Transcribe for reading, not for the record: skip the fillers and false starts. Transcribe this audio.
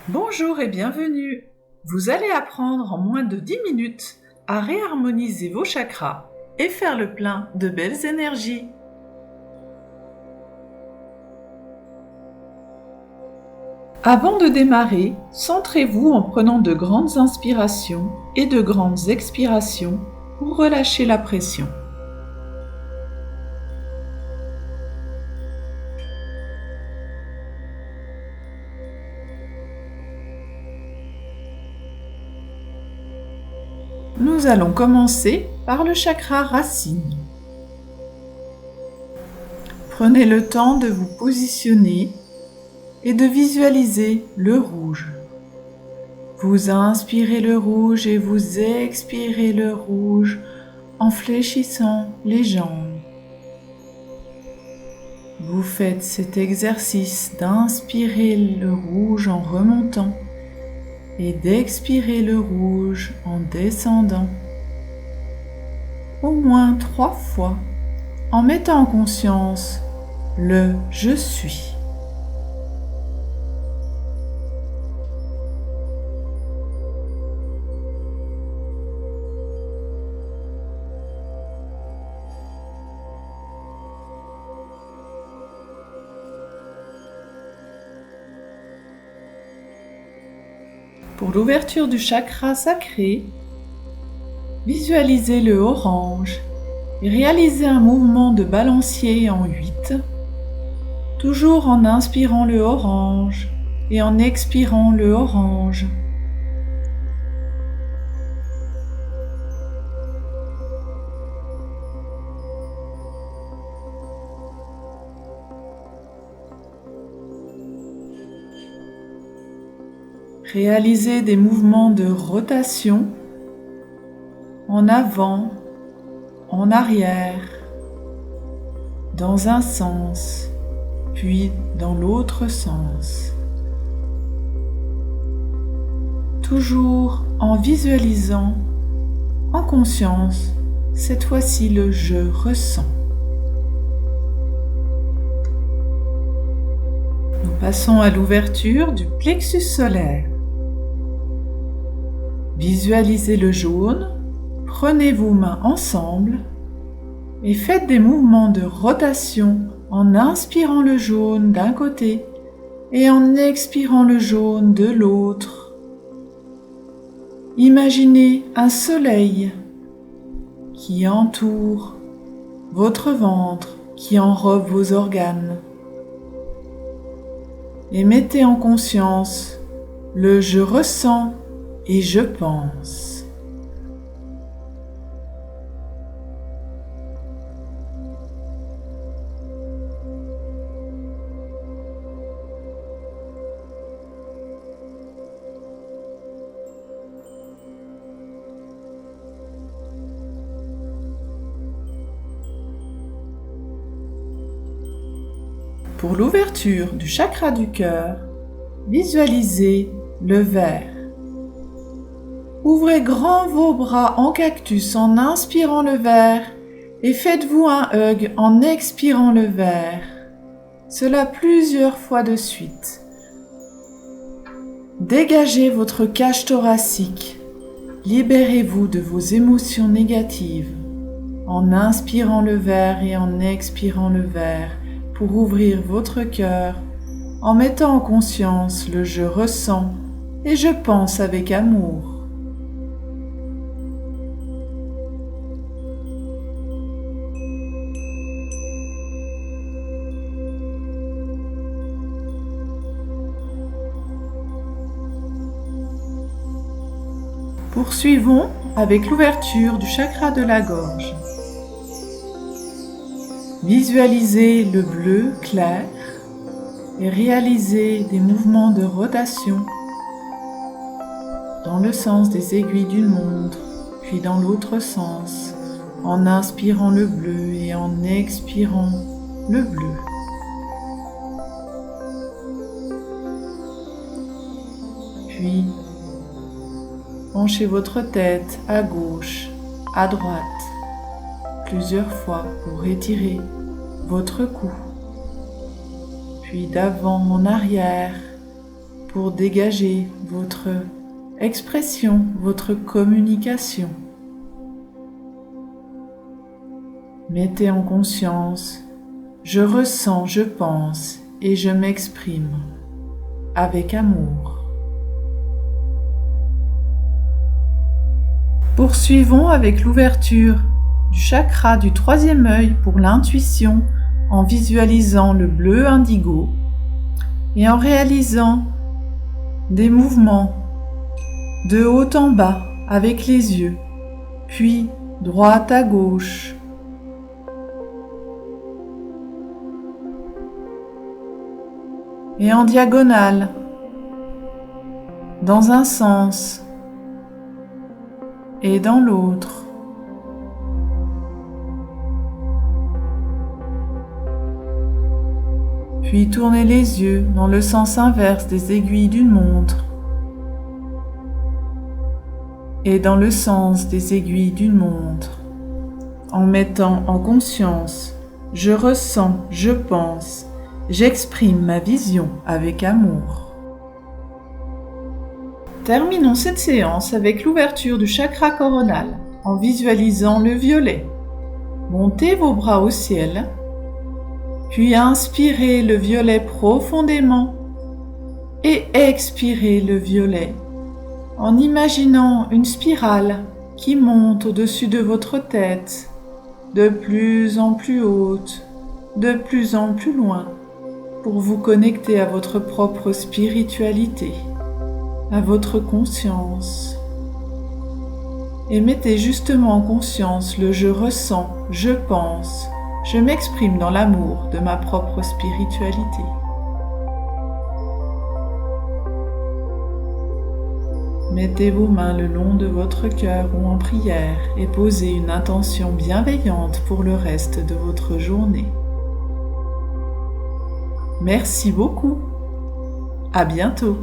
Bonjour et bienvenue. Vous allez apprendre en moins de 10 minutes à réharmoniser vos chakras et faire le plein de belles énergies. Avant de démarrer, centrez-vous en prenant de grandes inspirations et de grandes expirations pour relâcher la pression. Nous allons commencer par le chakra racine. Prenez le temps de vous positionner et de visualiser le rouge. Vous inspirez le rouge et vous expirez le rouge en fléchissant les jambes. Vous faites cet exercice d'inspirer le rouge en remontant et d'expirer le rouge en descendant, au moins 3 fois, en mettant en conscience le « je suis ». Pour l'ouverture du chakra sacré, visualisez le orange et réalisez un mouvement de balancier en 8, toujours en inspirant le orange et en expirant le orange. Réalisez des mouvements de rotation en avant, en arrière, dans un sens, puis dans l'autre sens. Toujours en visualisant en conscience, cette fois-ci le « je ressens ». Nous passons à l'ouverture du plexus solaire. Visualisez le jaune, prenez vos mains ensemble et faites des mouvements de rotation en inspirant le jaune d'un côté et en expirant le jaune de l'autre. Imaginez un soleil qui entoure votre ventre, qui enrobe vos organes. Et mettez en conscience le « je ressens » et « je pense ». Pour l'ouverture du chakra du cœur, visualisez le vert. Ouvrez grand vos bras en cactus en inspirant le vert et faites-vous un hug en expirant le vert. Cela plusieurs fois de suite. Dégagez votre cage thoracique. Libérez-vous de vos émotions négatives en inspirant le vert et en expirant le vert pour ouvrir votre cœur en mettant en conscience le « je ressens » et « je pense » avec amour. Poursuivons avec l'ouverture du chakra de la gorge. Visualisez le bleu clair et réalisez des mouvements de rotation dans le sens des aiguilles d'une montre, puis dans l'autre sens, en inspirant le bleu et en expirant le bleu. Puis, penchez votre tête à gauche, à droite, plusieurs fois pour étirer votre cou. Puis d'avant en arrière pour dégager votre expression, votre communication. Mettez en conscience, je ressens, je pense et je m'exprime avec amour. Poursuivons avec l'ouverture du chakra du troisième œil pour l'intuition en visualisant le bleu indigo et en réalisant des mouvements de haut en bas avec les yeux, puis droite à gauche. Et en diagonale, dans un sens et dans l'autre. Puis tournez les yeux dans le sens inverse des aiguilles d'une montre et dans le sens des aiguilles d'une montre, en mettant en conscience, je ressens, je pense, j'exprime ma vision avec amour. Terminons cette séance avec l'ouverture du chakra coronal en visualisant le violet. Montez vos bras au ciel, puis inspirez le violet profondément et expirez le violet en imaginant une spirale qui monte au-dessus de votre tête, de plus en plus haute, de plus en plus loin, pour vous connecter à votre propre spiritualité, à votre conscience. Et mettez justement en conscience le je ressens, je pense, je m'exprime dans l'amour de ma propre spiritualité. Mettez vos mains le long de votre cœur ou en prière et posez une intention bienveillante pour le reste de votre journée. Merci beaucoup. À bientôt.